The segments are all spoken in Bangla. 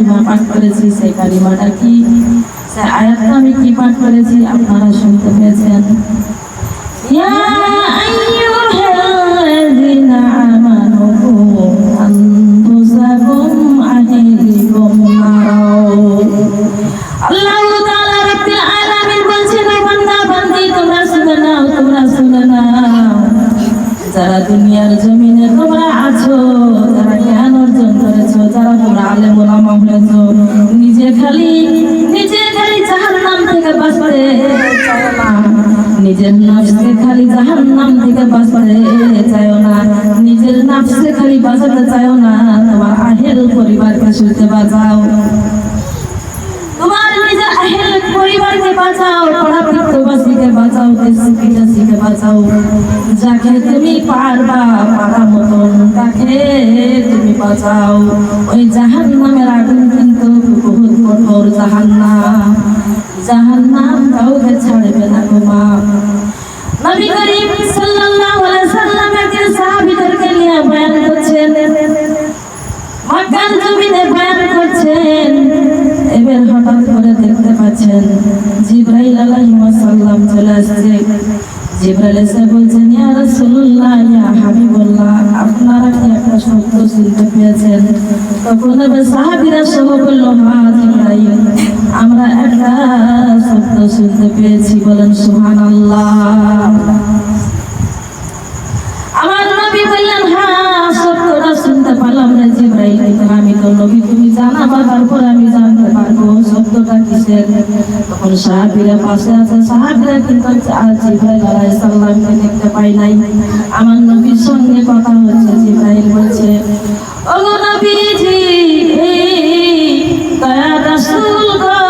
কালিমা পাঠ করেছি, সেই কালিমাটা কি, সেই আয়াতটা আমি কি পাঠ করেছি আপনারা শুনতে পেয়েছেন? ইয়া আইয়ুহাল্লাযীনা আমানু আনফুসাকুম আহলিকুম নার। আল্লাহ তাআলা রাব্বুল আলামিন বলছেন, বান্দা বান্দি তোমরা শুনে নাও, তোমরা শুনে নাও। যারা দুনিয়ার জমিনে তোমরা আছো, যারা জ্ঞান অর্জন করেছো, যারা তোমরা আলেম ওলামা হয়েছো, নিজে খালি জাহান্নাম থেকে বাঁচতে চাও না, নিজের নফসকে খালি জাহান্নাম থেকে বাঁচতে চাও না, নিজের নফসকে খালি বাঁচাতে চাও না, তোমার আহেল পরিবারকে শুনতে বাঁচাও, তোমার নিজের আহেল পরিবারকে বাঁচাও, পাড়াপ্রতিবেশীকে বাঁচাও, দেশকে বাঁচাও। যাকে তুমি পারবা পারা মতন তাকে তুমি বাঁচাও। ওই জাহান্নামের আগুন কিন্তু বহুত কঠোর জাহান্নাম, জাহান্নাম কাউকে ছাড়বে না গো মা। নবী করিম সাল্লাল্লাহু আলাইহি সাল্লাম একজন সাহাবীদেরকে নিয়ে বয়ান করছেন, মক্কার জমিনে বয়ান করছেন। এবার হঠাৎ করে দেখতে পাচ্ছেন জিবরাইল আলাইহিস সালাম চলে আসছে। জিবরাইল এসে বলছেন, ইয়া রাসূলুল্লাহ, ইয়া হাবিবাল্লাহ, আপনারা কি একটা শব্দ শুনতে পেয়েছেন? তখন সাহাবীরা সব বলল, হ্যাঁ জিবরাইল, আমরা একটা শব্দ শুনতে পেয়েছি, বলেন সুবহানাল্লাহ। আমার নবী বললেন, হ্যাঁ শব্দটা শুনতে পারলাম রে জিবরাইল, কিন্তু আমি তো নবী, তুমি জানাবার পর আমি জানতে পারবো শব্দটা কিসের। তখন সাহাবীরা পাশে আছে, সাহাবীরা কিন্তু জিবরাইল আলাইহিস সালামকে দেখতে পাই নাই। আমার নবীর সঙ্গে কথা হচ্ছে, জিবরাইল বলছে, ওগো নবীজি, দয়ার রাসূল গো,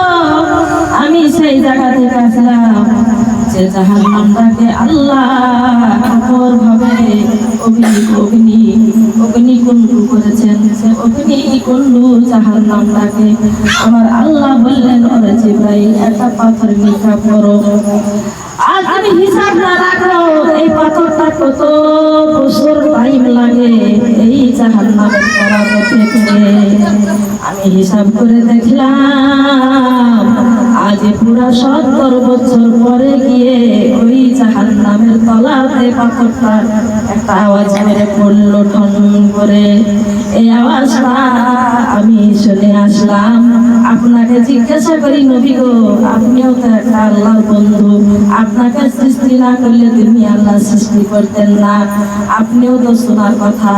আমি সেই জায়গা থেকে আসলাম যে জাহান্নামটাকে আল্লাহ কঠোর ভাবে অগ্নিকুণ্ড করেছেন। সে অগ্নিকুণ্ড জাহান্নামটাকে আমার আল্লাহ বললেন, ওরে জিবরাইল, একটা পাথর নিক্ষেপ করো, আর আমি হিসাব না রাখো এই পাথরটা কত বছর টাইম লাগে এই জাহান্নামের তলাতে ফেলতে। আমি হিসাব করে দেখলাম আজ পুরা 70 বছর পরে গিয়ে ওই জাহান্নামের তলাতে পাথরটা একটা আওয়াজ মেরে পড়লো ঠন করে। এই আওয়াজটা আমি শুনে আসলাম, আপনাকে জিজ্ঞাসা করি নবী গো, আপনিও তো একটা আল্লাহর বন্ধু, আপনাকে সৃষ্টি না করলে তুমি আল্লাহ সৃষ্টি করতেন না, আপনিও তো শোনার কথা।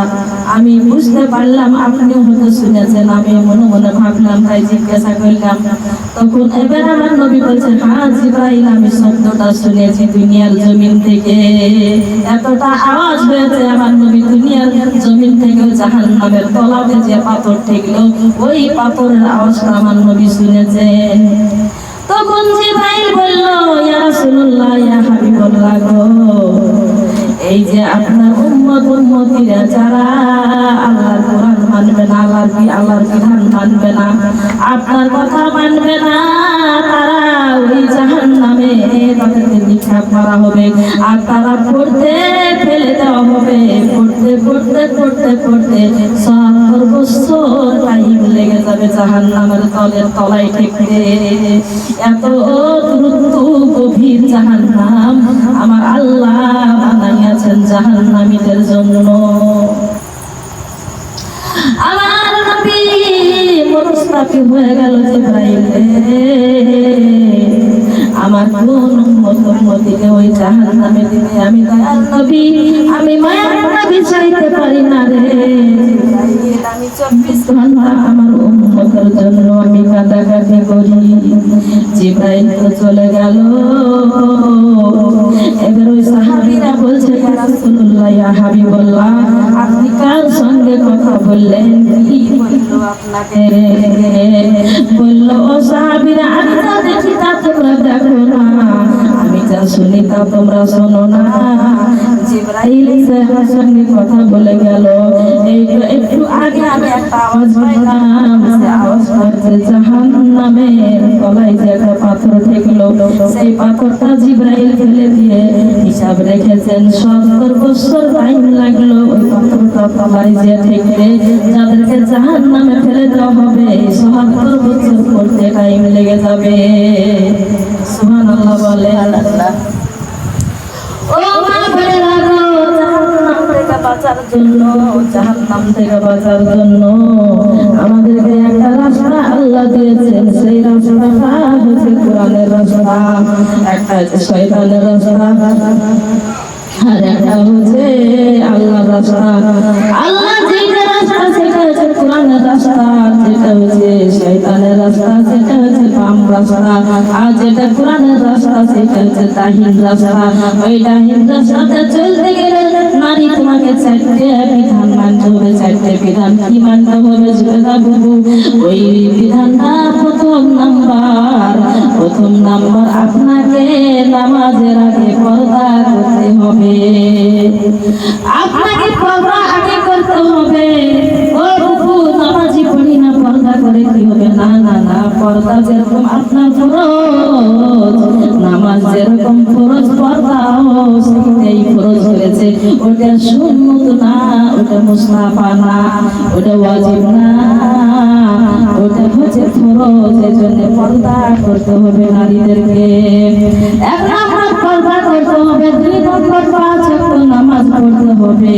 আমি বুঝতে পারলাম আপনিও হয়তো শুনেছেন, আমি মনে মনে ভাবলাম, তাই জিজ্ঞাসা করলাম। তখন এবার আমার নবী বলছে, হ্যাঁ জিবরাইল, আমি শব্দটা শুনেছি দুনিয়ার জমিন থেকে, এতটা আওয়াজ হয়েছে আমার নবী দুনিয়ার জমিন থেকে জাহান্নামের তলাতে যে পাথর ঠেকলো ওই পাথরের আওয়াজটা আমার নবী শুনেছেন। তখন জিবরাইল বলল, ইয়া রাসূলুল্লাহ, ইয়া হাবিবাল্লাহ গো, এই যে আপনার উম্মতিরা যারা আল্লাহর কোরআন মানবে না, আল্লাহর বিধান মানবে না, আপনার কথা মানবে না, তারা ওই জাহান্নামে তাদেরকে নিক্ষেপ করা হবে, আর তারা পড়তে ফেলে দেওয়া হবে। পড়তে 70 বছর টাইম লেগে যাবে জাহান্নামের তলায় ঠেকতে। এত দ্রুত গভীর জাহান্নাম আমার আল্লাহ বানাইয়াছেন জাহান্নামীদের জন্য। আমার নবী মুস্তাফি হয়ে গেল, জিবরাইল আমার কোন উম্মতকে ওই জাহান্নামে দিবে, আমি দয়াল নবী, আমি মায়ার নবী চাইতে পারি না রে জিবরাইল, আমি 24 ঘন্টা আমার উম্মতের জন্য আমি কাঁদাকাটি করি। জিবরাইল তো চলে গেল। এবার ওই সাহাবীরা বলছে, ইয়া রাসূলুল্লাহ, ইয়া হাবিবাল্লাহ, আপনি কার সঙ্গে কথা বললেন, কি বললো আপনাকে? বলল, ও সাহাবীরা, আমি যা দেখি তা তোমরা দেখো না, আমি যা শুনি তা তোমরা শোনো না। জিবরাইল সাহেবের সঙ্গে কথা বলে গেল। এই তো একটু আগে আমি একটা আওয়াজ পাইলাম, সে আওয়াজটা জাহান্নামের তলায় যে একটা পাথর ঠেকলো, সেই পাথরটা জিবরাইল ফেলে দিয়ে হিসাব রেখেছেন 70 বছর টাইম লাগলো ওই পাথরটা মারিজিয়া থেকে যাদেরকে জাহান্নামে ফেলে দেওয়া হবে ৭৭ বছর পড়তে টাইম লেগে যাবে। সুবহানাল্লাহ বলে আল্লাহ। ও মা বোনেরা গো, জাহান্নাম থেকে বাঁচার জন্য, জাহান্নাম থেকে বাঁচার জন্য আমাদেরকে একটা রাস্তা আল্লাহ দিয়েছেন। সেই রাস্তাটা হচ্ছে কোরআনের রাস্তা, একটা হচ্ছে শয়তানের রাস্তা, আর একটা হচ্ছে আল্লাহর রাস্তা। আল্লাহ যেটা রাস্তা সেটা হচ্ছে কোরআনের রাস্তা, যেটা হচ্ছে শয়তানের রাস্তা সেটা হচ্ছে বাম রাস্তা, আর যেটা কোরআনের রাস্তা সেটা হচ্ছে দাহিন রাস্তা। ওই দাহিন রাস্তাতে চলতে গেলে নারী তোমাকে 4টে বিধান মানতে হবে। 4টে বিধান কি মানতে হবে সেটা বলবো। ওই বিধানটা প্রথম নাম্বার আপনাকে নামাজের আগে পর্দা করতে হবে। আপনাকে পর্দা আগে করতে হবে। ও বাবু, নামাজি পড়ি না পর্দা করে কি হবে? না না না, পর্দা যেরকম আপনার ফরজ, নামাজ যেরকম ফরজ, পর্দাও সেটাই ফরজ হয়েছে। ওটা সুন্নত না, ওটা মুস্তাহাব না, ওটা ওয়াজিব না, ওটা হচ্ছে ফরজ। এজন্য পর্দা করতে হবে নারীদেরকে। 1 নাম্বার পর্দা করতে হবে, 2 নাম্বার 5 ওয়াক্ত নামাজ পড়তে হবে।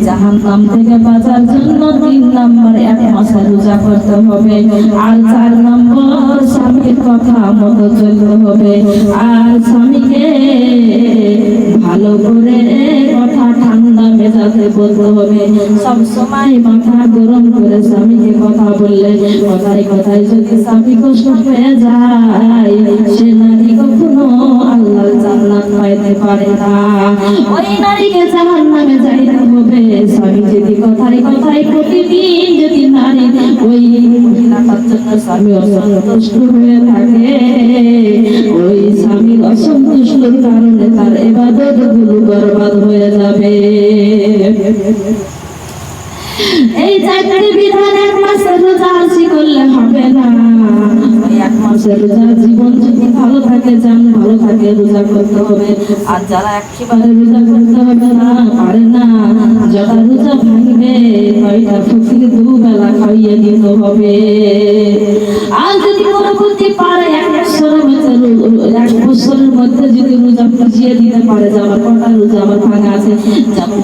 জাহান্নাম থেকে বাঁচার জন্য 3 নাম্বার 1 মাস রোজা করতে হবে। আর 4 নাম্বার স্বামীর কথা মতো চলতে হবে। আর স্বামীকে ভালো করে কথা ঠান্ডা মেজাজে বলতে হবে। সব সময় মাথা গরম করে স্বামীকে কথা বললে, কথায় কথায় যদি স্বামী কষ্ট পেয়ে যায়, সে নারী কখনো আল্লাহর জান্নাত পাইতে পারে না। ওই নারীকে জাহান্নামে যাইতে হবে। স্বামী যদি কথায় কথায় প্রতিদিন যদি নারী ওই মহিলাটার জন্য স্বামী অসন্তুষ্ট হয়ে থাকে, ওই স্বামীর অসন্তুষ্টর কারণে তার ইবাদত গুলো বরবাদ হয়ে যাবে। এই 4টে বিধান 1 মাসের রোজা আসি করলে হবে না। 1 মাসের রোজা জীবন যদি ভালো থাকে, জান ভালো থাকে, রোজা করতে হবে। আর যারা একেবারে রোজা করতে হবে না, পারে না, যারা রোজা ভাঙবে, 9টা ফকির 2 বেলা খাইয়ে দিতে হবে। আর যদি কোনো ব্যক্তি পারে 1 বছরের মধ্যে যদি রোজা বুঝিয়ে দিতে পারে যে আমার কটা রোজা আমার ভাঙা আছে, যেমন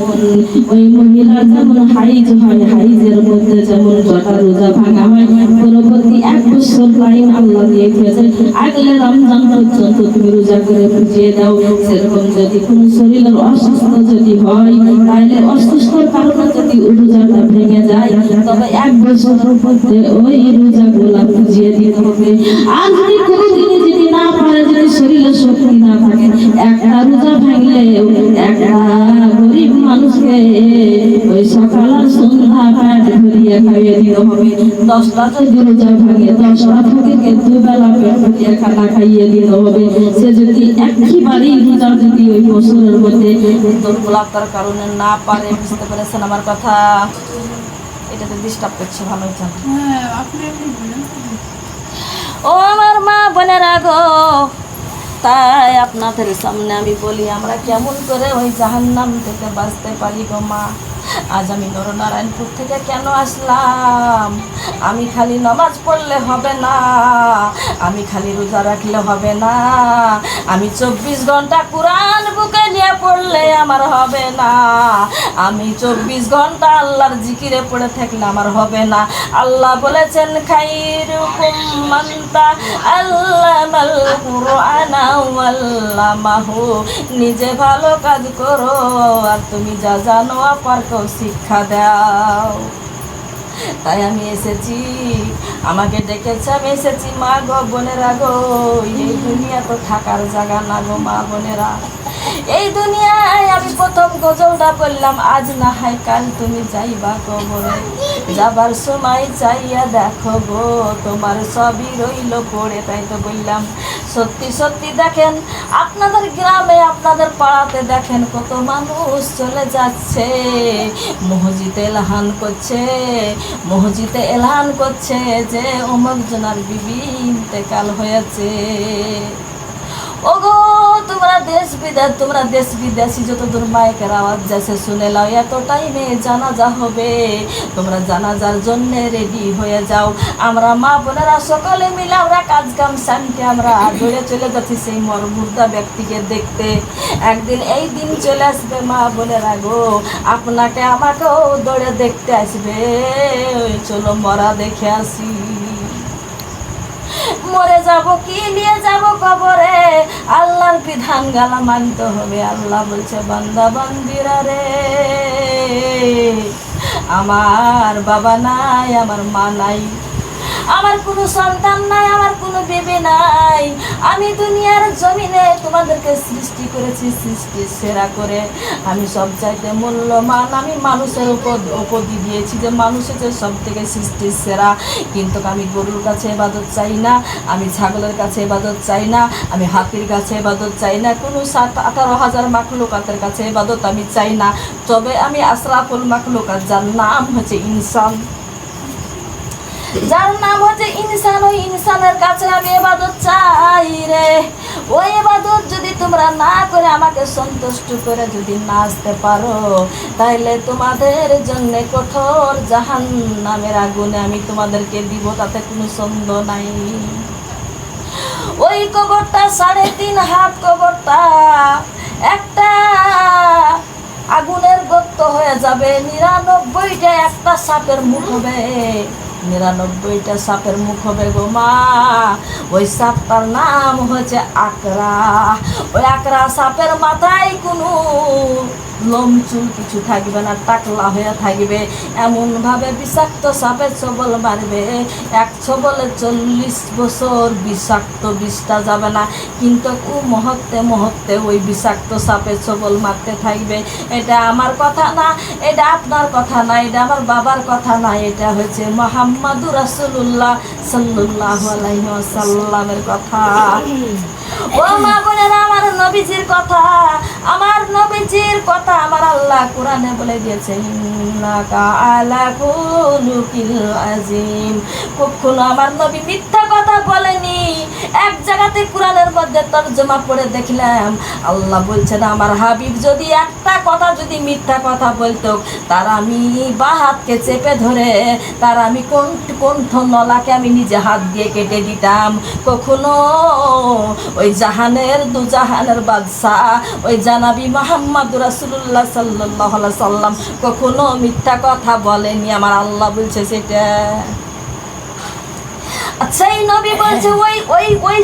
ওই মহিলার যেমন হাইজ হয়, হাইজের মধ্যে যেমন কটা রোজা ভাঙা হয়, পরবর্তী 1 বছর টাইম আল্লাহ দিয়ে দিয়েছে, আগলে রমজান পর্যন্ত তুমি রোজা করে বুঝিয়ে দাও। সেরকম যদি কোনো শরীরের অসুস্থ যদি হয়, তাহলে অসুস্থর কারণে যদি রোজাটা ভেঙে যায়, তবে 1 বছরের মধ্যে ওই রোজাগুলা বুঝিয়ে দিতে হবে। আর যদি কোনোদিনই যদি না পারে, যদি শরীরে শক্তি না থাকে, একটা রোজা ভাঙলে একটা গরিব মানুষকে ওই সকাল আর সন্ধ্যা পেট ভরিয়ে খাইয়ে দিতে হবে। 10টা যদি রোজা ভাঙে, 10টা ফকিরকে 2 বেলা পেট ভরিয়ে খানা খাইয়ে দিতে হবে। সে যদি একেবারেই রোজা যদি ওই বছরের মধ্যে দুর্বলতার কারণে না পারে, বুঝতে পেরেছেন আমার কথা? এটাতে ডিস্টার্ব করছে, ভালো হচ্ছে। ও আমার মা বোনেরা গো, তাই আপনাদের সামনে আমি বলি, আমরা কেমন করে ওই জাহান্নাম থেকে বাঁচতে পারি গো মা। আজ আমি নরনারায়ণপুর থেকে কেন আসলাম? আমি খালি নামাজ পড়লে হবে না, আমি খালি রোজা রাখলে হবে না, আমি 24 ঘন্টা কোরআন বুকে নিয়ে পড়লে আমার হবে না, আমি 24 ঘন্টা আল্লাহর জিকিরে পড়ে থাকলে আমার হবে না। আল্লাহ বলেছেন, খাইরুকুম মান তাআল্লামাল কুরআনা ওয়াল্লামাহু, নিজে ভালো কাজ করো আর তুমি যা জানো অপরকে শিক্ষা দাও। তাই আমি এসেছি, আমাকে ডেকেছে, আমি এসেছি। মা গো, বোনেরা গো, এই দুনিয়া তো থাকার জায়গা না গো মা বোনেরা। এই দুনিয়ায় আমি প্রথম গজলটা বললাম, আজ না হয় কাল তুমি যাইবা কবরে, যাবার সময় চাইয়া দেখো গো তোমার সবই রইল পড়ে। তাই তো বললাম, সত্যি সত্যি দেখেন আপনাদের গ্রামে, আপনাদের পাড়াতে দেখেন কত মানুষ চলে যাচ্ছে, মসজিদে এলান করছে যে অমুক জনার বিবি ইন্তেকাল হয়েছে। ওগো তোমরা দেশ বিদেশি যতদূর মাইকের আওয়াজ যাচ্ছে শুনে লাও, এত টাইমে জানাজা হবে, তোমরা জানাজার জন্য রেডি হয়ে যাও। আমরা মা বোনেরা সকলে মিলে আমরা কাজ কাম শান্তি আমরা দৌড়ে চলে যাচ্ছি সেই মুর্দা ব্যক্তিকে দেখতে। একদিন এই দিন চলে আসবে মা বোনেরা গো, আপনাকে আমাকেও দৌড়ে দেখতে আসবে। চলো মরা দেখে আসি। মরে যাব কি নিয়ে যাব কবরে, আল্লাহর বিধান গালা মানতে হবে। আল্লাহ বলছে বান্দা বান্দিরা রে, আমার বাবা নাই, আমার মা নাই, আমার কোনো সন্তান নাই, আমার কোনো বেবি নাই। আমি দুনিয়ার জমিনে তোমাদেরকে সৃষ্টি করেছি সৃষ্টির সেরা করে। আমি সব চাইতে মূল্যমান, আমি মানুষের উপদি দিয়েছি যে মানুষ হচ্ছে সব থেকে সৃষ্টির সেরা। কিন্তু আমি গরুর কাছে ইবাদত চাই না, আমি ছাগলের কাছে ইবাদত চাই না, আমি হাতির কাছে ইবাদত চাই না, কোনো 18,000 মাখলুকাতের কাছে ইবাদত আমি চাই না। তবে আমি আশরাফুল মাখলুকাত, যার নাম হচ্ছে ইনসান, যার নাম হচ্ছে ইনসান, ওই ইনসানের কাছে আমি ইবাদত চাই রে। ওই ইবাদত যদি তোমরা না করে আমাকে সন্তুষ্ট করে যদি না আসতে পারো, তাহলে তোমাদের জন্য কঠোর জাহান্নামের আগুনে আমি তোমাদেরকে দিব, তাতে কোনো সন্দেহ নাই। ওই কবরটা 3.5 হাত কবরটা একটা আগুনের গর্ত হয়ে যাবে, 99টা একটা সাপের মুখ হবে, 99টা সাপের মুখ হবে গো মা। ওই সাপটার নাম হচ্ছে আকরা। ওই আকরা সাপের মাথায় কোনো লোম চুল কিছু থাকবে না, টাকলা হয়ে থাকবে। এমনভাবে বিষাক্ত সাপের ছবল মারবে, এক ছবলে 40 বছর বিষাক্ত বিষটা যাবে না, কিন্তু মুহূর্তে মুহূর্তে ওই বিষাক্ত সাপের ছবল মারতে থাকবে। এটা আমার কথা না, এটা আপনার কথা না, এটা আমার বাবার কথা না, এটা হচ্ছে মুহাম্মাদুর রাসূলুল্লাহ সাল্লাল্লাহু আলাইহি ওয়াসাল্লামের কথা। ও মা বোনেরা, আমার নবীজির কথা, আমার নবীজির কথা আমার আল্লাহ কোরআনে বলে দিয়েছে, ইন্নাকা আলা খুলুকিল আযীম। কখনো আমার নবী মিথ্যা কথা বলেনি। এক জায়গাতে কোরআনের মধ্যে তরজমা পড়ে দেখলাম, আল্লাহ বলছেন আমার হাবিব যদি একটা কথা যদি মিথ্যা কথা বলতো, তার আমি বা হাতকে চেপে ধরে তার আমি কণ্ঠ নলাকে আমি নিজে হাত দিয়ে কেটে দিতাম। কখনো ওই জাহানের দুজাহানের বাদশাহ ওই জানাবি মুহাম্মাদুর রাসূলুল্লাহ সাল্লাল্লাহু আলাইহি সাল্লাম কখনো মিথ্যা কথা বলেনি, আমার আল্লাহ বলছে সেটা। আচ্ছা, এই নবী বলছে ওই ওই ওই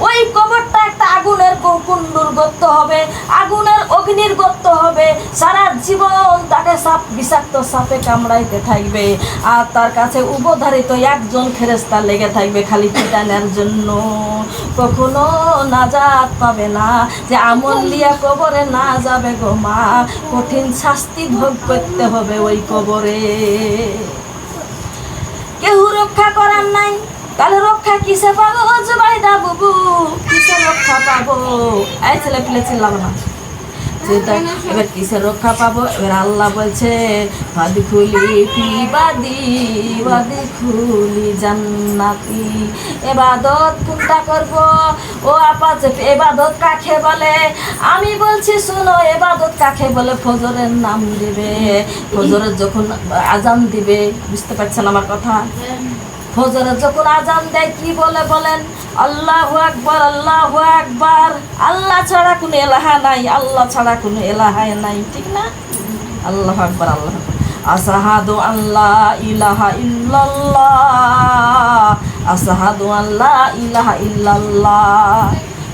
ওই কবরটা একটা আগুনের কুণ্ডুর গর্ত হবে, আগুনের অগ্নির গর্ত হবে। সারা জীবন তাকে সাপ বিষাক্ত সাপে কামড়াইতে থাকবে, আর তার কাছে উপধারিত একজন ফেরেশতা লেগে থাকবে খালি পিটানোর জন্য। কখনো নাজাত পাবে না, যে আমল লিয়া কবরে না যাবে গো মা, কঠিন শাস্তি ভোগ করতে হবে ওই কবরে। কেউ রক্ষা করার নাই, তাহলে রক্ষা কিসে পাবো জুবাইদা বুবু, কিসে রক্ষা পাবো? এই ছেলে পেলে চিল্লাবো না, এবার কিসে রক্ষা পাবো? এবার আল্লাহ বলছে ফাদখুলি ফি ইবাদি ওয়াদখুলি জান্নাতি। ইবাদত কোনটা করব? ও আপা, যে ইবাদত কাকে বলে আমি বলছি শুনো। ইবাদত কাকে বলে? ফজরের নাম দিবে, ফজরের যখন আজান দিবে, বুঝতে পারছেন আমার কথা? ফজরে যখন আজান দেয় কি বলে বলেন? আল্লাহু আকবার, আল্লাহু আকবার। আল্লাহ ছাড়া কোনো এলাহা নাই, আল্লাহ ছাড়া কোনো এলাহা নাই, ঠিক না? আল্লাহু আকবার, আল্লাহু আকবার। আশহাদু আল্লা ইলাহা ইল্লাল্লাহ, আশহাদু আল্লা ইলাহা ইল্লাল্লাহ।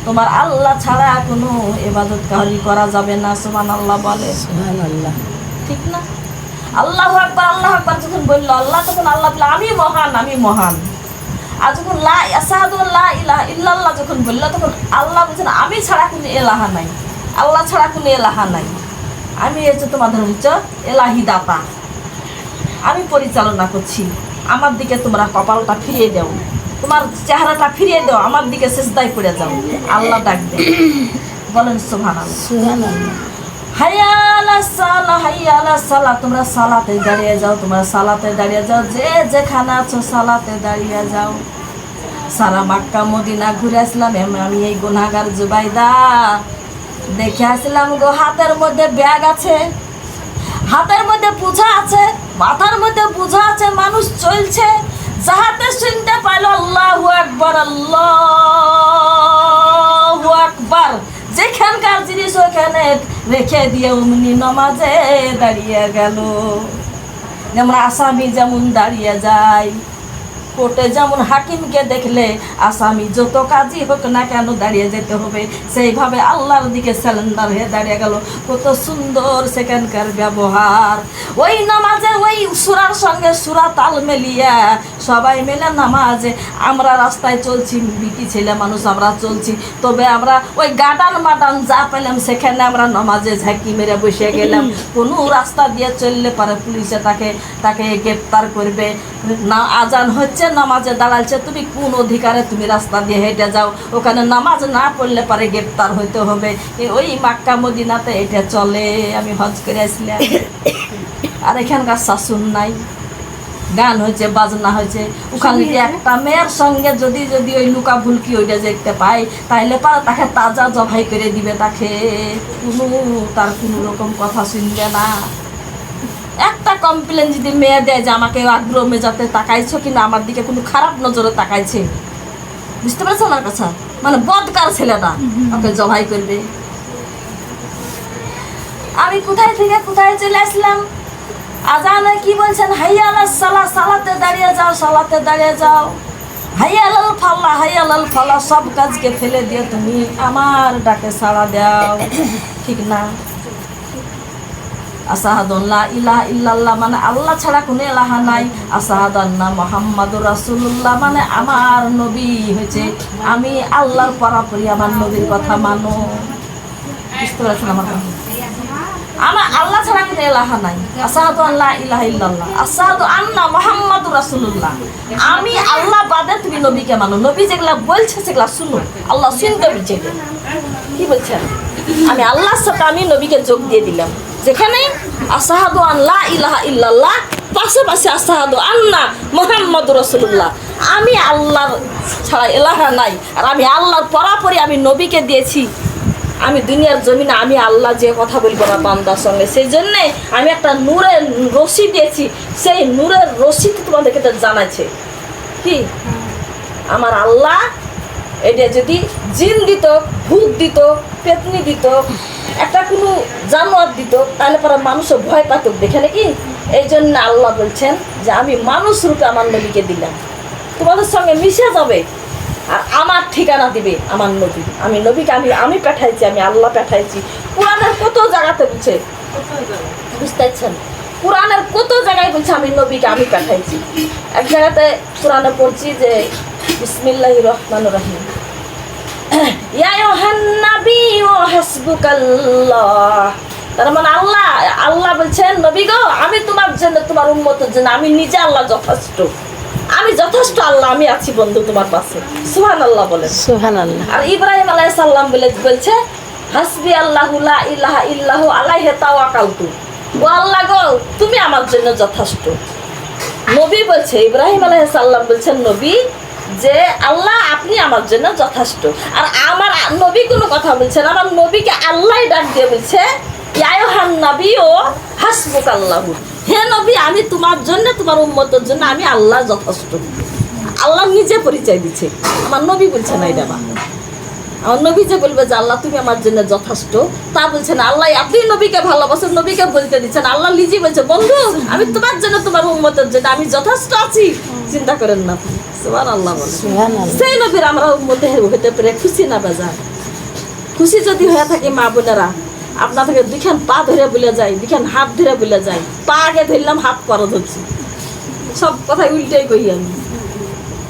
তোমার আল্লাহ ছাড়া কোনো ইবাদত করা যাবে না। সুবহানাল্লাহ বলে, সুবহানাল্লাহ, ঠিক না? আল্লাহু আকবার, আল্লাহু আকবার যখন বললো আল্লাহ, তখন আল্লাহ বলল আমি মহান, আমি মহান। আর যখন লা আশহাদু লা ইলাহা ইল্লাল্লাহ যখন বললো, তখন আল্লাহ বলছেন আমি ছাড়া কোনো এলাহা নাই, আল্লাহ ছাড়া কোনো এলাহা নাই। আমি হচ্ছে তোমাদের হচ্ছে এলাহি দাতা, আমি পরিচালনা করছি। আমার দিকে তোমরা কপালটা ফিরিয়ে দাও, তোমার চেহারাটা ফিরিয়ে দাও, আমার দিকে সিজদায় পড়ে যাও। আল্লাহ ডাক দেয়, বলেন সুবহানাল্লাহ, সুবহানাল্লাহ। হাইয়া আলাস সালাহ, হাইয়া আলাস সালাহ। তোমরা সালাতে দাঁড়িয়ে যাও, তোমরা সালাতে দাঁড়িয়ে যাও, যে যেখানে আছো সালাতে দাঁড়িয়ে যাও। সারা মক্কা মদিনা ঘুরে আসলাম, আমি এই গুনাহগার জুবাইদা দেখে আসলাম গো, হাতের মধ্যে ব্যাগ আছে, হাতের মধ্যে বোঝা আছে, মাথার মধ্যে বোঝা আছে, মানুষ চলছে, যাহাতে শুনতে পাইল আল্লাহু আকবার, আল্লাহু আকবার, যেখানকার জিনিস ওখানে রেখে দিয়ে অমনি নামাজে দাঁড়িয়ে গেল। যেমন আসামি যেমন দাঁড়িয়ে যায়, কোর্টে যেমন হাকিমকে দেখলে আসামি যত কাজই হোক না কেন দাঁড়িয়ে যেতে হবে, সেইভাবে আল্লাহর দিকে স্যালেন্ডার হয়ে দাঁড়িয়ে গেল। কত সুন্দর সেখানকার ব্যবহার। ওই নামাজে ওই সূরার সঙ্গে সূরা তাল মিলিয়ে সবাই মিলে নামাজে, আমরা রাস্তায় চলছি, বিটি ছেলে মানুষ আমরা চলছি, তবে আমরা ওই গার্ডান মাডান যা পেলাম সেখানে আমরা নামাজে ঝাঁকি মেরে বসে গেলাম। কোনো রাস্তা দিয়ে চললে পারে পুলিশে তাকে গ্রেপ্তার করবে না। আজান হচ্ছে, নামাজে দাঁড়াচ্ছে, তুমি কোন অধিকারে তুমি রাস্তা দিয়ে হেঁটে যাও, ওখানে নামাজ না পড়লে পারে গ্রেপ্তার হইতে হবে। ওই মক্কা মদিনাতে এটা চলে। আমি হজ করে আসলাম, আর এখানকার শাসন নাই, গান হয়েছে, বাজনা হয়েছে, ওখানে একটা মেয়ের সঙ্গে যদি ওই লুকা ভুলকি ওইটা দেখতে পাই তাইলে পারে তাকে তাজা জবাই করে দিবে, তার কোনো রকম কথা শুনবে না। একটা কমপ্লেন যদি মেয়ে দেয় যে আমাকে আগ্রহ মেজাতে তাকাইছো কিনা, আমার দিকে কোনো খারাপ নজরে তাকাইছে, বুঝতে পারছো আমার কথা, মানে বদকার ছেলেটা ওকে জবাই করবে। আমি কোথায় থেকে কোথায় চলে আসলাম, আজানে কি বলছেন, হাইয়া আলাস সালাহ, সালাতে দাঁড়িয়ে যাও, সালাতে দাঁড়িয়ে যাও, হাইয়া আলাল ফালাহ, হাইয়া আলাল ফালাহ, সব কাজকে ফেলে দিয়ে তুমি আমার ডাকে সাড়া দাও, ঠিক না? আশহাদু আল্লা ইলাহা ইল্লাল্লাহ মানে আল্লাহ ছাড়া কোনো ইলাহা নাই, আশহাদু আন্না মুহাম্মাদুর রাসূলুল্লাহ মানে আমার নবী হয়েছে, আমি আল্লাহর পরাপরি আমার নবীর কথা মানো। বুঝতে পারছেন আমার কথা? আমার আল্লাহ ছাড়া কোনো ইলাহা নাই, আশহাদু আল্লা ইলাহা ইল্লাল্লাহ, আশহাদু আন্না মুহাম্মাদুর রাসূলুল্লাহ, আমি আল্লাহ বাদে তুমি নবীকে মানো, নবী যেগুলা বলছে সেগুলা শুনো, আল্লাহ শুনতে বলছে। কি বলছেন? আমি আল্লাহর সাথে আমি নবীকে যোগ দিয়ে দিলাম, যেখানে আশহাদু আল্লা ইলাহা ইল্লাল্লাহ পাশাপাশি আশহাদু আন্না মুহাম্মাদুর রাসূলুল্লাহ, আমি আল্লাহর ছাড়া ইলাহা নাই, আর আমি আল্লাহর পরাপরি আমি নবীকে দিয়েছি। আমি দুনিয়ার জমিনে আমি আল্লাহ যে কথা বলবো না বান্দার সঙ্গে, সেই জন্যে আমি একটা নূরের রশি দিয়েছি, সেই নূরের রশি তোমাদেরকে জানাচ্ছে কি আমার আল্লাহ এটা যদি জিন দিত, ভূত দিত, পেতনি দিত, একটা কোনো জানোয়ার দিত, তাহলে পরে মানুষও ভয় পাত, দেখে নাকি? এই জন্য আল্লাহ বলছেন যে আমি মানুষ রূপে আমার নবীকে দিলাম, তোমাদের সঙ্গে মিশে যাবে, আর আমার ঠিকানা দিবে আমার নবী। আমি নবীকে আমি পাঠাইছি, আমি আল্লাহ পাঠাইছি। কোরআনের কত জায়গাতে বলছে, বুঝতে পারছেন? কোরআনের কত জায়গায় বলছে আমি নবীকে আমি পাঠাইছি। এক জায়গাতে কোরআনে পড়ছি যে বিসমিল্লাহির রহমানির রহিম, ইয়া আইয়ুহান নাবী ওয়া হাসবুকাল্লাহ, তার মানে আল্লাহ বলছেন নবী গো, আমি তোমার জন্য, তোমার উম্মতের জন্য আমি নিজে আল্লাহ যথেষ্ট, আমি যথেষ্ট আল্লাহ, আমি আছি বন্ধু তোমার পাশে। সুবহানাল্লাহ বলেন, সুবহানাল্লাহ। আর ইব্রাহিম আলাইহিস সালাম বলছে হাসবি আল্লাহু লা ইলাহা ইল্লাহু আলাইহি তাওয়াক্কালতু, ও আল্লাহ গো তুমি আমার জন্য যথেষ্ট। নবী বলছে, ইব্রাহিম আলাইহিস সালাম বলছেন নবী যে আল্লাহ আপনি আমার জন্য যথেষ্ট। আর আমার নবী কোনো কথা বলছেন, আমার নবীকে আল্লাহ ডাক দিয়ে বলছে ইয়া আইয়ুহান নবী ও হাসবুকাল্লাহু, হে নবী আমি তোমার জন্য, তোমার উম্মতের জন্য আমি আল্লাহ যথেষ্ট। আল্লাহ নিজে পরিচয় দিচ্ছে, আমার নবী বলছে না এটা। আমার নবী যে বলবে যে আল্লাহ তুমি আমার জন্য যথেষ্ট, তা বলছেন আল্লাহ, আপনি নবীকে ভালোবাসেন, নবীকে বলতে দিচ্ছেন। আল্লাহ নিজে বলছে বন্ধু আমি তোমার জন্য, তোমার উম্মতের জন্য আমি যথেষ্ট আছি, চিন্তা করেন না। সুবহানাল্লাহ বলেন। সেই নবীর আমরা উম্মতে হতে পেরে খুশি না বেজার? খুশি যদি হয়ে থাকে মা বোনেরা, আপনাদেরকে দুখান পা ধরে বলে যায়, দুখান হাত ধরে বলে যায়, পা আগে ধরলাম হাত পরে ধরছি, সব কথাই উল্টাই করি আমি।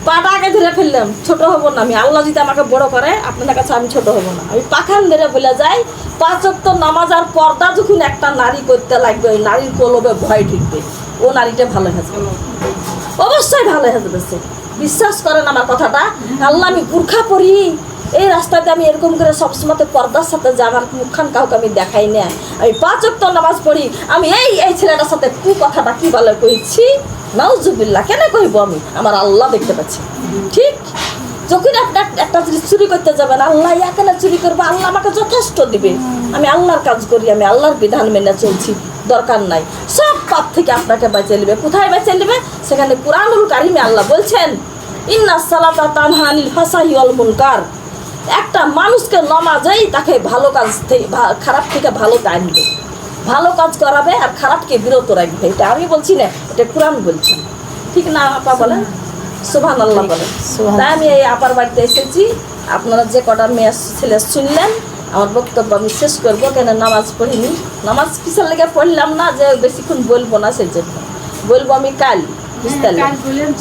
পাটা আগে ধরে ফেললাম, ছোট হব না আমি, আল্লাহ যদি আমাকে বড় করে আপনাদের কাছে আমি ছোট হব না। আমি পাখান ধরে বলে যাই, 5 ওয়াক্ত নামাজ আর পর্দা যখন একটা নারী করতে লাগবে, ওই নারীর কলবে ভয় ঢুকবে, ও নারীটা ভালো হয়ে যাবে, অবশ্যই ভালো হয়ে যাবে। বিশ্বাস করেন আমার কথাটা। আল্লাহ আমি বুরখা পরি, এই রাস্তাতে আমি এরকম করে সবসময় পর্দার সাথে যে আমার মুখখান কাউকে আমি দেখাই না, আমি 5 ওয়াক্ত নামাজ পড়ি, আমি এই ছেলেটার সাথে কথাটা কি বলে কইছি, নাউজুবিল্লাহ কেন কইব আমি, আমার আল্লাহ দেখতে পাচ্ছি। ঠিক যখন আপনার একটা জিনিস চুরি করতে যাবেন, আল্লাহ কেন চুরি করবো, আল্লাহ আমাকে যথেষ্ট দিবে, আমি আল্লাহর কাজ করি, আমি আল্লাহর বিধান মেনে চলছি, দরকার নাই, সব পাপ থেকে আপনাকে বাঁচিয়ে নেবে। কোথায় বাঁচিয়ে নেবে? সেখানে কুরআনুল কারিমে আল্লাহ বলছেন, ইন্নাস সালাতা তানহা আনিল ফাহশাই ওয়াল মুনকার। একটা মানুষকে নমাজেই তাকে ভালো কাজ থেকে, খারাপ থেকে ভালো আনবে, ভালো কাজ করাবে আর খারাপকে বিরত রাখবে। এটা আমি বলছি না, এটা কুরআন বলছে, ঠিক না আপা বলেন? সুবহানাল্লাহ বলেন। তাই আমি এই আপার বাড়িতে এসেছি, আপনারা যে কটা মেয়ে ছেলে শুনলেন, আমার বক্তব্য আমি শেষ করবো। কেন নামাজ পড়িনি, নামাজ কিসের লেগে পড়লাম না, যে বেশিক্ষণ বলবো না, সেই জন্য বলবো আমি কাল, বুঝতে পারলেন?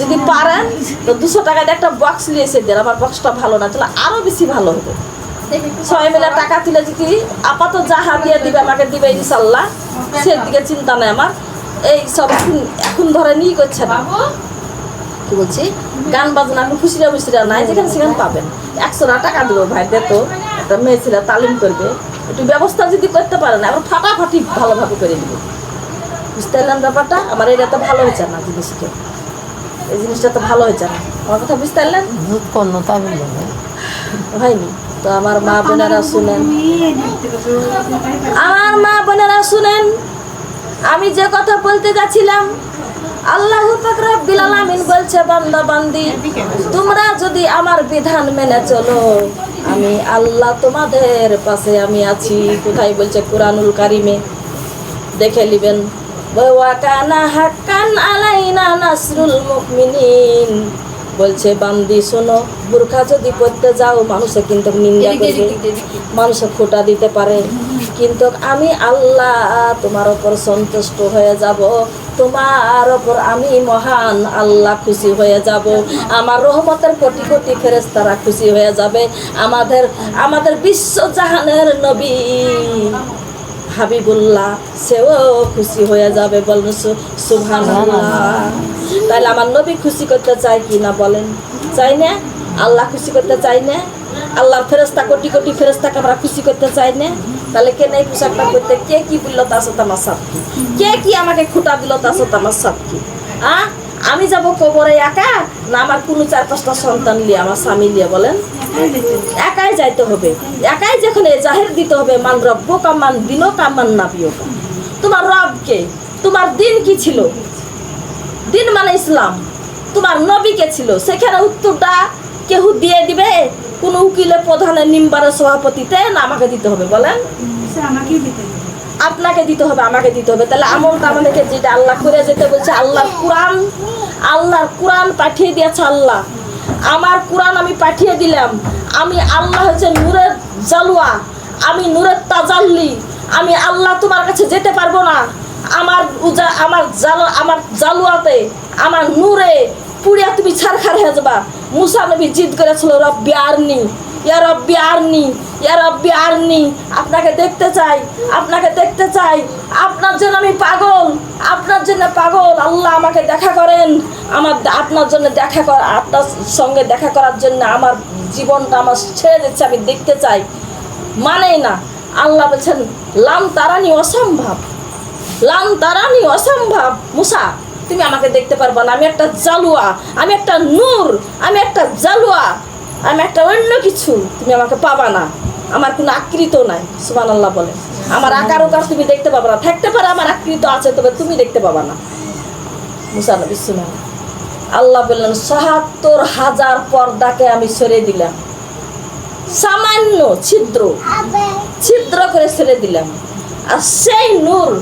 যদি পারেন তো 200 টাকা দিয়ে একটা বক্স নিয়ে এসে দেন, আমার বক্সটা ভালো না, তাহলে আরও বেশি ভালো হবে। 6 মিলে টাকা তুলে যদি আপাতত যাহা দিয়ে দিবে আমাকে দিবে ইনশাল্লাহ, সেদিকে চিন্তা নেই আমার। এই সব এখন ধরে নিয়ে করছে না, কি বলছি, গান বাজনা এখন খুশিরা নাই, যেখানে সেখানে পাবেন। 100 টাকা দেবো ভাই, দে তো, একটা মেয়ে ছেলে তালিম করবে, একটু ব্যবস্থা যদি করতে পারেন এখন ফাটাফাটি ভালোভাবে করে দেবো, বুঝতে পারলেন ব্যাপারটা? আমার এটা তো ভালো হয়েছে না, জিনিসটা, এই জিনিসটা তো ভালো হয়েছে না, আমার কথা বুঝতে পারলেন? হয়নি তো আমার মা বোনেরা শুনেন, আমার মা বোনেরা শুনেন, আমি যে কথা বলতে যাচ্ছিলাম, আল্লাহু পাক রব্বুল আলামিন বলছে, বান্দা বান্দি তোমরা যদি আমার বিধান মেনে চলো, আমি আল্লাহ তোমাদের পাশে আমি আছি। কোথায় বলছে? কুরআনুল কারিমে, দেখে নেবেন। ওয়া কানা হাক্কান আলাইনা নাসরুল মুমিনিন। বলছে বান্দি শোনো, বোরখা যদি পরতে যাও মানুষে কিন্তু নিন্দা করবে, মানুষে খোঁটা দিতে পারে, কিন্তু আমি আল্লাহ তোমার ওপর সন্তুষ্ট হয়ে যাব, তোমার ওপর আমি মহান আল্লাহ খুশি হয়ে যাব, আমার রহমতের কোটি কোটি ফেরেশতারা খুশি হয়ে যাবে, আমাদের বিশ্বজাহানের নবী হাবিবুল্লাহ সেও খুশি হয়ে যাবে। বলেন সুবহানাল্লাহ। তাহলে আমার নবী খুশি করতে চাই কি না বলেন? চাই না? আল্লাহ খুশি করতে চাই না? আল্লাহর ফেরেশতা কোটি কোটি ফেরেশতাকে আমরা খুশি করতে চাই না? তাহলে কে নেই পোশাকটা করতে? কে কি বললো তার সাথে আমার সাথ কি? কে কি আমাকে খুঁটা দিল তার সাথে আমার সাথ কি? আমি যাব কবরে একা, না আমার কোনো 4-5টা সন্তান নিয়ে, আমার স্বামী নিয়ে? বলেন, একাই যাইতে হবে, একাই যেখানে জাহের দিতে হবে, মান রব্ব কামান দিনও কামান না বিও। তোমার রবকে, তোমার দিন কি ছিল? দিন মানে ইসলাম। তোমার নবী কে ছিল? সেখানে উত্তরটা কেউ দিয়ে দিবে? কোন উকিলের প্রধানের নিম্বারের সভাপতিতে, না আমাকে দিতে হবে? বলেন, আপনাকে দিতে হবে, আমাকে দিতে হবে। তাহলে আমলটা আমাদেরকে যেটা আল্লাহ করে যেতে বলছে, আল্লাহর কোরআন পাঠিয়ে দিয়েছে আল্লাহ। আমার কোরআন আমি পাঠিয়ে দিলাম, আমি আল্লাহ হচ্ছে নূরের জালুয়া, আমি নূরের তাজাল্লি, আমি আল্লাহ তোমার কাছে যেতে পারবো না। আমার জালুয়াতে, আমার নূরে পুড়িয়া তুমি ছারখার হয়ে যাবা। মুসা নবী জিদ করেছিল, রব্বি আরনি, ইয়া রব্বি আরনি, ইয়া রব্বি আরনি, আপনাকে দেখতে চাই, আপনাকে দেখতে চাই, আপনার জন্য আমি পাগল, আপনার জন্য পাগল, আল্লাহ আমাকে দেখা করেন, আপনার জন্য আপনার সঙ্গে দেখা করার জন্য আমার জীবনটা আমার ছেড়ে দিচ্ছে, আমি দেখতে চাই। মানেই না। আল্লাহ বলছেন, লাম তারানি অসম্ভব, লাম তারানি অসম্ভব, মুসা তুমি আমাকে দেখতে পারবা না, আমি একটা জালুয়া, আমি একটা নূর, আমি একটা জালুয়া, আমি একটা অন্য কিছু, তুমি আমাকে পাবা না, আমার কোনো আকৃত নাই। সুবহানাল্লাহ বলে, আমার আকার ওকার তুমি দেখতে পাবা না, থাকতে পারে আমার আকৃত আছে, তবে তুমি দেখতে পাবা না। মুসা নবী শুনেন, আল্লাহ বললেন ৭৭,০০০ পর্দাকে আমি সরিয়ে দিলাম, সামান্য ছিদ্র করে ছেড়ে দিলাম, আর সেই নূর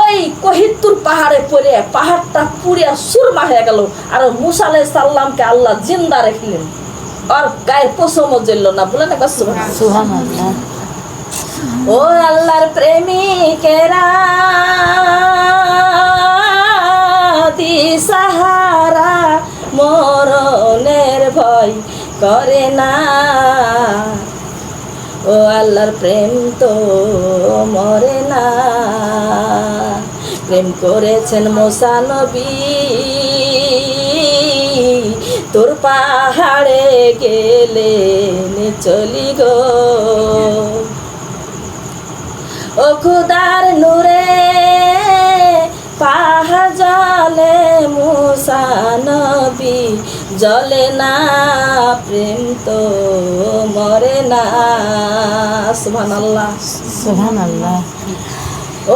ওই কহিতুর পাহাড়ে পড়ে পাহাড়টা পুড়িয়া সুরমা হয়ে গেল, আর মুসা আলাইহিস সালামকে আল্লাহ জিন্দা রাখলেন, আর গায়ের পশমও জ্বলল না। বলেন একবার সুবহানাল্লাহ। ও আল্লাহর প্রেমিকেরা, দিশাহারা মরণের ভয় করে না, ও আল্লাহর প্রেম তো মরে না। প্রেম করেছেন মুসা নবী, তোর পাহাড়ে গেলে চলি গো ও খুদার নূরে পাহাড় জলে মুসা নবী জলে না প্রেম তো মরে না সুবহানাল্লাহ সুবহানাল্লাহ।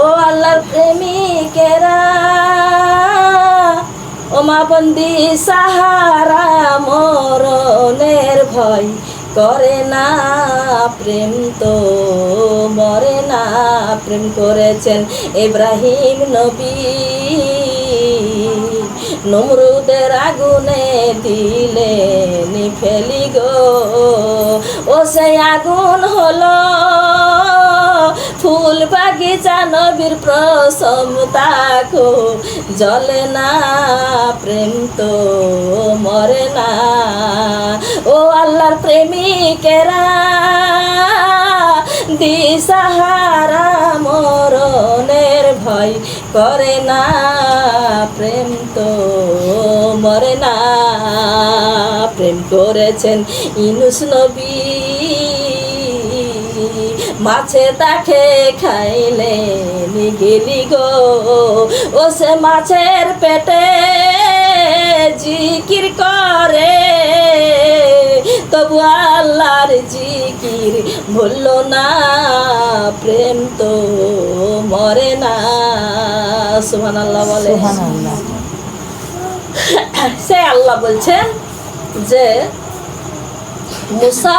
ও আল্লাহর প্রেমিকেরা ও মা বন্দি সাহারা মরণের ভয় করে না প্রেম তো মরে না প্রেম করেছেন ইব্রাহিম নবী নমরুদের আগুনে দিলেন ফেলি গো ও সেই আগুন হলো ফুল বাগিচা নবীর প্রসম তাকো জ্বলে না প্রেম তো মরে না ও আল্লাহর প্রেমিকেরা দিশাহারা মরণের ভয় করে না প্রেম তো মরে না প্রেম করেছেন ইউনূস নবী মাছে তাকে খাইলে গেলি গো ও সে মাছের পেটে জিকির করে তবু আল্লাহর জিকির ভুলল না প্রেম তো মরে না সুবহানাল্লাহ বলে সুবহানাল্লাহ। সে আল্লাহ বলছেন যে মুসা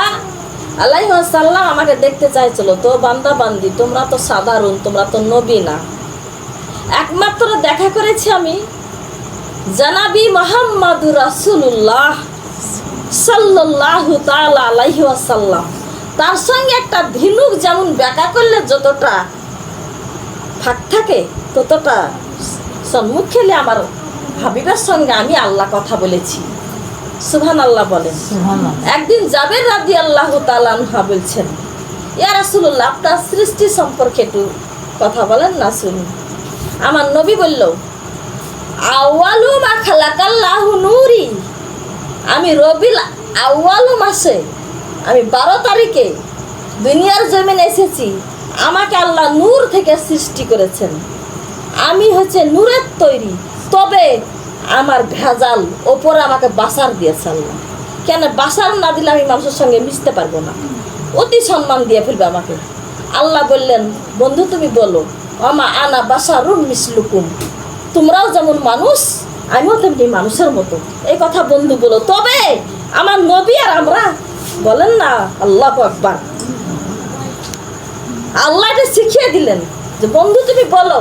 আলাইহিস সালাম আমাকে দেখতে চাইছিল তো বান্দা বান্দি তোমরা তো সাধারণ তোমরা তো নবী না একমাত্র দেখা করেছি আমি জানাবি মুহাম্মাদুর রাসূলুল্লাহ সাল্লাল্লাহু তাআলা আলাইহি ওয়াসাল্লাম তার সঙ্গে একটা ঝিনুক যেমন ব্যাকা করলে যতটা ফাঁক থাকে ততটা সম্মুখ খেলে আমার হাবিবের সঙ্গে আমি আল্লাহ কথা বলেছি সুবহানাল্লাহ বলেন সুবহানাল্লাহ। একদিন জাবের রাদিয়াল্লাহু তাআলা আনহু বলছেন ইয়া রাসূলুল্লাহ আপনার সৃষ্টি সম্পর্কে একটু কথা বলেন না শুনি আমার নবী বলল আউয়ালু মা খালাকাল্লাহু নূরি আমি রবিউল আউয়াল মাসে আমি 12 তারিখে দুনিয়ার জমিনে এসেছি আমাকে আল্লাহ নূর থেকে সৃষ্টি করেছেন আমি হচ্ছে নূরের তৈরি তবে আমার ভেজাল ওপরে আমাকে বাসার দিয়েছে আল্লাহ কেন বাসার না দিলে আমি মানুষের সঙ্গে মিশতে পারবো না অতি সম্মান দিয়ে ফেলবে আমাকে আল্লাহ বললেন বন্ধু তুমি বলো আমা আনা বাসারুম মিসলুকুম তোমরাও যেমন মানুষ আমিও তেমনি মানুষের মতো এই কথা বন্ধু বলো তবে আমার নবী আর আমরা বলেন না আল্লাহু আকবার আল্লাহ এটা শিখিয়ে দিলেন যে বন্ধু তুমি বলো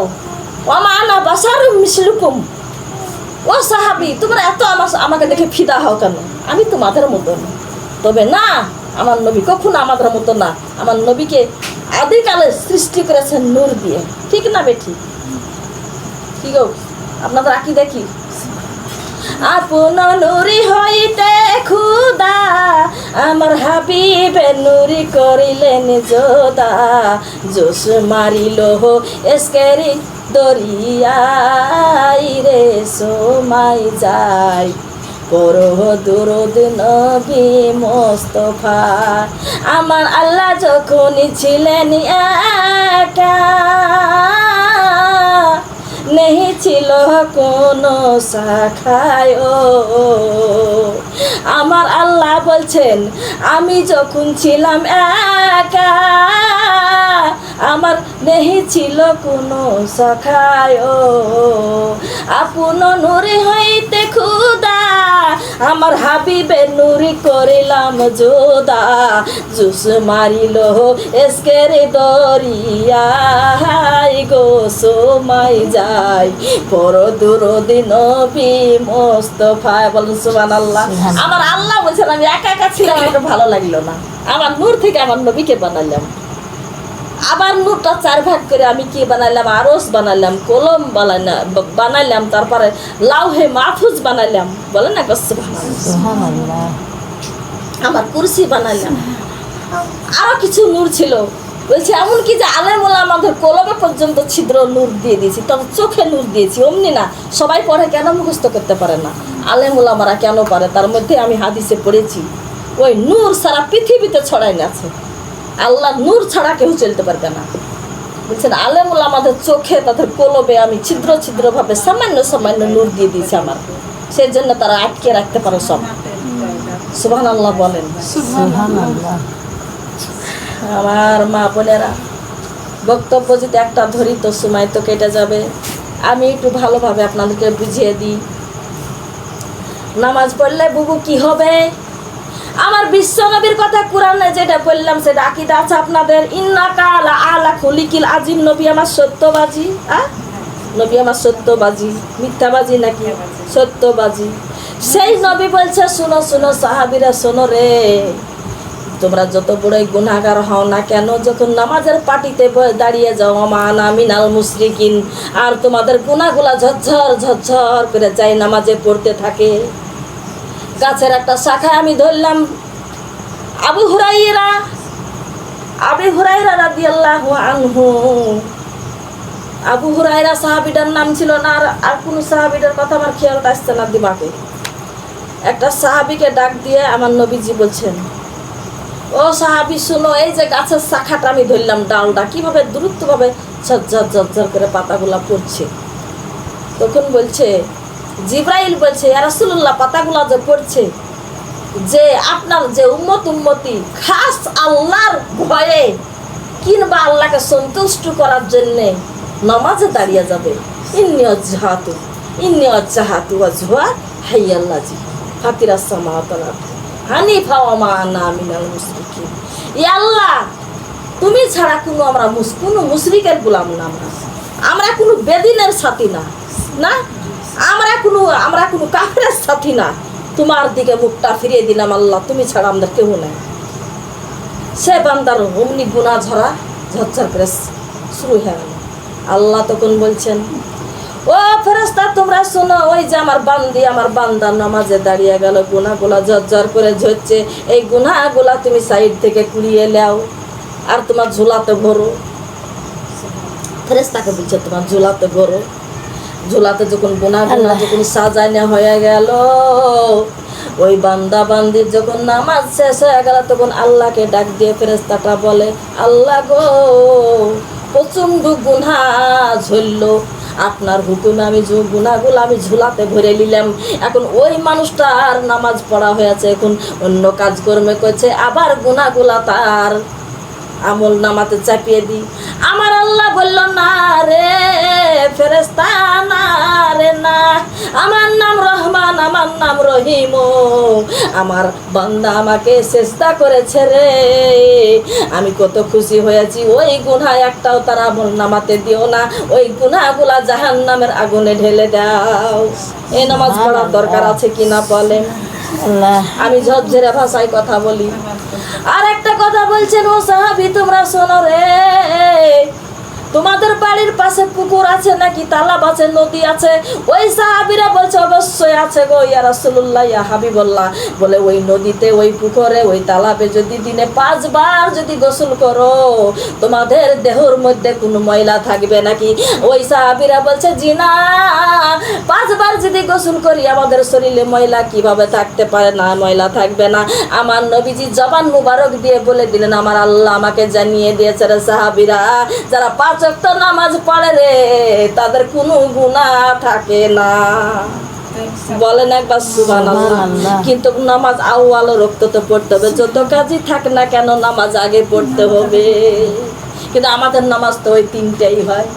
আমা আনা বাসারুম মিসলুকুম ও সাহাবি তোমরা এত আমাকে দেখে ফিদা হও কেন আমি তোমাদের মতো না তবে না আমার নবী কখনো আমাদের মতো না আমার নবীকে আদিকালে সৃষ্টি করেছেন নূর দিয়ে ঠিক না বেঠি কি গো আপনাদের আঁকি দেখি আপন নুরি হইতে খুদা আমার হাবিবে নুরি করিলেন যোদা জোস মারিল এসকেরি দরিয়াই রে সোমাই যায় পর দুরুদ নবী মোস্তফা আমার আল্লাহ যখন ছিলেন একা নেহি ছিল কোনো শাখায় আমার আল্লাহ বলছেন আমি যখন ছিলাম একা আমার নেহি ছিল কোনো শাখায় আপন নূরে হইতে খুদা আমার হাবিবে নুরি করিলাম যোদা জুস মারিল এসকের দরিয়াই গো সোমাই যায় পর দুরুদি নবী মোস্তফা বলুন সুবহানাল্লাহ আমার আল্লাহ বলছেন আমি একা একা ছিলাম এটা ভালো লাগলো না আমার নূর থেকে আমার নবীকে বানালাম আবার নূরটা 4 ভাগ করে আমি কি বানাইলাম আরস বানাইলাম কলম বানাইলাম তারপরে লাউহে মাহফুজ বানাইলাম বলেন না সুবহানাল্লাহ। আমার কুরসি বানাইলাম আরো কিছু নূর ছিল বলছে এমনকি যে আলেমুল্লাহ আমাদের কলবে পর্যন্ত ছিদ্র নূর দিয়ে দিয়েছি, তবে চোখে নূর দিয়েছি। অমনি না, সবাই পড়ে কেন মুখস্থ করতে পারে না, আলেমুল্লামারা কেন পারে? তার মধ্যে আমি হাদিসে পড়েছি ওই নূর সারা পৃথিবীতে ছড়াই আছে, আল্লাহ নূর ছাড়া কেউ চলতে পারবে না। বলছেন আলেমুল্লাহ আমাদের চোখে, তাদের কলবে আমি ছিদ্র ছিদ্রভাবে সামান্য সামান্য নূর দিয়ে দিয়েছি আমার, সেই জন্য তারা আটকে রাখতে পারে সব। সুবহানাল্লাহ বলেন। আমার মা বোনেরা, বক্তব্য যদি একটা ধরি তো সময় তো কেটে যাবে। আমি একটু ভালোভাবে আপনাদেরকে বুঝিয়ে দিই। নামাজ পড়লে বুবু কি হবে? আমার বিশ্ব নবীর কথা কোরআনে যেটা বললাম সেটা আকীদা আছে আপনাদের। ইন্নাকা লা আলা খুলিকিল আজিম। নবী আমার সত্যবাজি, নবী আমার সত্যবাজি, মিথ্যাবাজি নাকি? সত্যবাজি। সেই নবী বলছে শুনো শুনো সাহাবীরা শোনো রে, তোমরা যত বড়ই গুনাহগার হও না কেন, যখন নামাজের পাটিতে দাঁড়িয়ে যাও আমানা মিনাল মুশরিকিন, আর তোমাদের গুনাহগুলা ঝরঝর ঝরঝর করে যাই নামাজে পড়তে থাকে। গাছের একটা শাখায় আমি ধরলাম আবু হুরাইরা রাদিয়াল্লাহু আনহু। আবু হুরাইরা সাহাবীটার নাম ছিল না, আর কোন সাহাবীটার কথা আমার খেয়ালটা আসছে না দিমাগে। একটা সাহাবীকে ডাক দিয়ে আমার নবীজি বলছেন, ও সাহাবী শুনো, এই যে গাছের শাখাটা আমি ধরলাম, ডালটা কিভাবে দ্রুতভাবে ঝরঝর ঝরঝর করে পাতাগুলা পড়ছে। তখন বলছে জিব্রাইল বলছে, ইয়া রাসূলুল্লাহ, পাতাগুলা যে পড়ছে, যে আপনার যে উম্মতি খাস আল্লাহর ভয়ে কিংবা আল্লাহকে সন্তুষ্ট করার জন্যে নামাজে দাঁড়িয়ে যাবে। ইন্নী ওয়াজ্জাহাতু ওয়াজহা হাইয়াল্লাযী ফাতিরাস সামাওয়াতি ওয়াল আরদ হানিফা ওয়া মা আনা মিনাল মুশরিকিন। ইয়া আল্লাহ, তুমি ছাড়া কোনো মুশরিকের গোলাম না, আমরা কোনো বেদিনের সাথী না, আমরা কোনো কাফেরের সাথী না। তোমার দিকে মুখটা ফিরিয়ে দিলাম আল্লাহ, তুমি ছাড়া আমাদের কেউ নাই। সে বান্দার অমনি গুনাহ ঝরা ঝরঝর করে শুরু হয়ে গেল। আল্লাহ তখন বলছেন, ও ফেরেশতা তোমরা শোনো, ওই যে আমার বান্দা নামাজে দাঁড়িয়ে গেল, গুনাহগুলা ঝরঝর করে ঝরছে, এই গুনাহগুলা তুমি সাইড থেকে কুড়িয়ে নাও আর তোমার ঝোলাতে ভরো। ফেরেশতাকে বলছে তোমার ঝোলাতে ভরো। ঝোলাতে যখন গুনাহগুলা যখন সাজানো হয়ে গেল, ওই বান্দা বান্দির যখন নামাজ শেষ হয়ে গেল, তখন আল্লাহকে ডাক দিয়ে ফেরেশতাটা বলে, আল্লাহ গো, প্রচণ্ড গুনাহ ঝরলো, আপনার হুকুমে আমি গুনাহগুলো আমি ঝোলাতে ভরে নিলাম। এখন ওই মানুষটার নামাজ পড়া হয়েছে, এখন অন্য কাজকর্মে করছে, আবার গুনাহগুলা তার আমল নামাতে চাপিয়ে দিই। আমার আল্লাহ বলল, না রে ফেরেশতা, না রে না, আমার নাম রহমান, আমার নাম রহিম, আমার বান্দা আমাকে সেজদা করেছে রে, আমি কত খুশি হয়েছি। ওই গুনাহ একটাও তার আমল নামাতে দিও না, ওই গুনাহগুলা জাহান্নামের আগুনে ঢেলে দাও। এই নামাজ পড়ার দরকার আছে কিনা বলেন? আমি ঝরঝরে ভাষায় কথা বলি। আর একটা কথা বলছেন, ও সাহাবী তোমরা শোনো রে, তোমাদের বাড়ির পাশে পুকুর আছে নাকি, তালাব আছে, নদী আছে? ওই সাহাবীরা বলছে অবশ্যই আছে গো ইয়া রাসূলুল্লাহ, ইয়া হাবিবাল্লাহ। বলে ওই নদীতে, ওই পুকুরে, ওই তালাবে যদি দিনে 5 বার যদি গোসল করো, তোমাদের দেহর মধ্যে কোনো ময়লা থাকবে নাকি? ওই সাহাবীরা বলছে জি না, 5 বার যদি গোসল করি আমাদের শরীরে ময়লা কিভাবে থাকতে পারে? না, ময়লা থাকবে না। আমার নবীজি জবান মুবারক দিয়ে বলে দিলেন, আমার আল্লাহ আমাকে জানিয়ে দিয়েছে রে সাহাবীরা, যারা 5 ওয়াক্ত নামাজ পড়ে রে, তাদের কোনো গুনাহ থাকে না। বলেন একবার সুবহানাল্লাহ। কিন্তু নামাজ আউয়াল রক্ততে পড়তে হবে, যত কাজই থাক না কেন নামাজ আগে পড়তে হবে। কিন্তু আমাদের নামাজ তো ওই 3টাই হয়,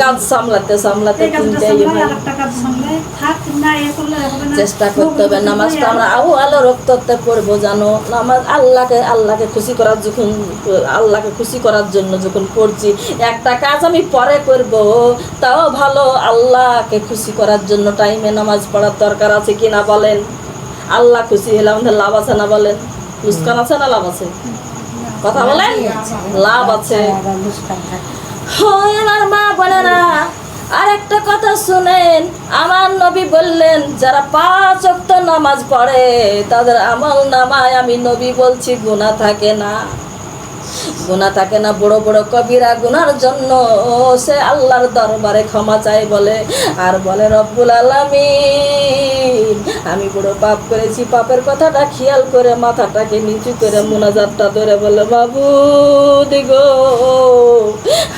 কাজ সামলাতে সামলাতে 3টাই হয়। চেষ্টা করতে হবে নামাজটা আমরা আউয়াল রক্ততে পড়বো, জানো নামাজ আল্লাহকে খুশি করার যখন, আল্লাহকে খুশি করার জন্য যখন পড়ছি, একটা কাজ আমি পরে করব তাও ভালো, আল্লাহকে খুশি করার জন্য টাইমে নামাজ পড়ার দরকার আছে কিনা বলেন? আল্লাহ খুশি হলে আমাদের লাভ আছে না বলেন? লুস্কান আছে না লাভ আছে? কথা বলেন, লাভ আছে। হয় আমার মা বোনেরা, আর একটা কথা শুনেন, আমার নবী বললেন যারা 5 ওয়াক্ত নামাজ পড়ে তাদের আমল নামায় আমি নবী বলছি গুনাহ থাকে না। গুনাহ থাকে না, বড় বড় কবিরা গুনার জন্য সে আল্লাহর দরবারে ক্ষমা চাই বলে, আর বলে রব্বুল আলামিন আমি বড় পাপ করেছি, পাপের কথাটা খেয়াল করে মাথাটাকে নিচু করে মুনাজাতটা ধরে বলে মাবুদ গো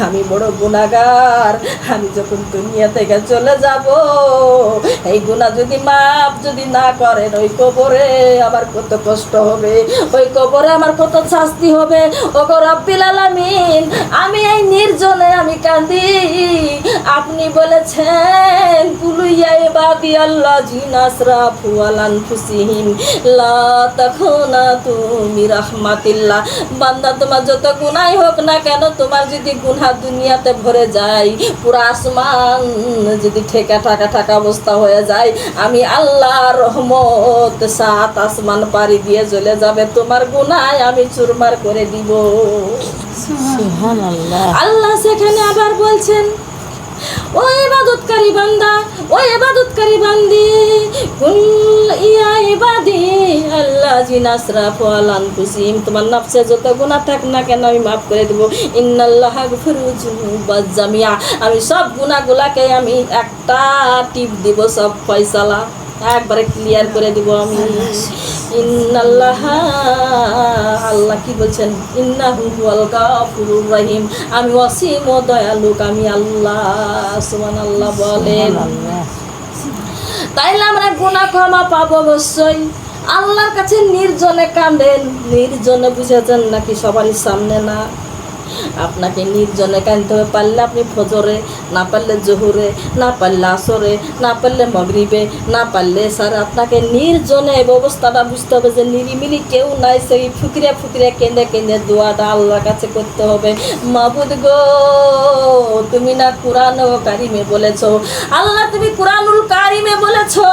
আমি বড় গুনাহগার, আমি যখন দুনিয়া থেকে চলে যাব এই গুনাহ যদি মাফ যদি না করেন ওই কবরে আমার কত কষ্ট হবে, ওই কবরে আমার কত শাস্তি হবে। ওগো রব্বুল আলামিন আমি এই নির্জনে আমি কাঁদি, আপনি বলেছেন কুলুইয়া ইবাদি আল্লাযিনা আসরাফু আলা আনফুসিহিম লা তাকুনাতু মির রাহমাতিল্লাহ। বান্দা তোমার যত গুনাহই হোক না কেন, তোমার যদি গুনাহ দুনিয়াতে ভরে যায়, পুরো আসমান যদি ঠেকা ঠাকা ঠাকা অবস্থা হয়ে যায়, আমি আল্লাহর রহমত 7 আসমান পাড়ি দিয়ে চলে যাবে, তোমার গুনাহ আমি চুরমার করে দিব। সুবহানাল্লাহ। আল্লাহ সেখানে আবার বলছেন ও ইবাদতকারী বান্দা, ও ইবাদতকারী বান্দি, কুল ইয়া ইবাদি আল্লাযিনা আসরাফু আলা আনফুসিহিম, তোমার নফসে যত গুনাহ থাক না কেন আমি মাফ করে দেব। ইন্নাল্লাহা গফুরু যুনুবাজ জামিয়া, আমি সব গুনাহগুলাকে আমি একটা টিপ দিব, সব ফয়সালা একবারে ক্লিয়ার করে দিব আমি। ইন্নাল্লাহা আল্লাহ কি বলছেন, ইন্নাহু হুয়াল গাফুরুর রহিম, আমি অসীম ও দয়ালু আমি আল্লাহ। সুবহানাল্লাহ বলেন। তাইলে আমরা গুনাহ ক্ষমা পাবো অবশ্যই। আল্লাহর কাছে নির্জনে কাঁদেন, নির্জনে বুঝেছেন নাকি সবারই সামনে না, আপনাকে নির্জনে কাঁদতে হবে। পারলে আপনি ফজরে, না পারলে জোহরে, না পারলে আসরে, না পারলে মগরিবে, না পারলে স্যার আপনাকে নির্জনে এই ব্যবস্থাটা বুঝতে হবে যে নিরিমিলি কেউ নাই, সেই ফুকরে ফুকরে কেঁদে কেঁদে দোয়াটা আল্লাহর কাছে করতে হবে। মাবুদ গো তুমি না কুরআন ও কারিমে বলেছো, আল্লাহ তুমি কুরআনুল কারিমে বলেছো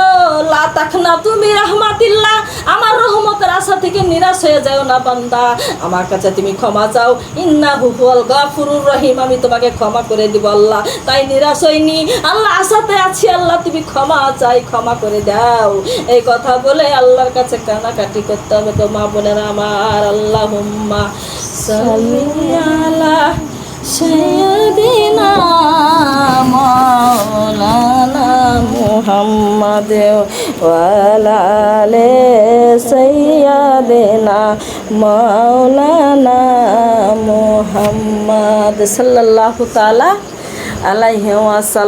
লা তাখনা তুমি রাহমাতিল্লাহ, আমার রহমতের আশা থেকে নিরাশ হয়ে যাও না বান্দা, আমার কাছে তুমি ক্ষমা চাও। ইন্নাহু হুয়াল গাফুরুর রহিম, আমি তোমাকে ক্ষমা করে দিব আল্লাহ। তাই নিরাশ হইনি, আল্লাহ আশাতে আছি, আল্লাহ তুমি ক্ষমা চাই, ক্ষমা করে দাও। এই কথা বলে আল্লাহর কাছে কানাকাটি করতে হবে। তো মা বোনেরা আমার, আল্লাহুম্মা সাল্লি আলা সাইয়্যিদিনা মাওলানা মুহাম্মাদ ওয়া আলা আলি সাইয়্যিদিনা মাওলানা মুহাম্মাদ সাল্লাল্লাহু তাআলা আলাইহি ওয়াসাল্লাম।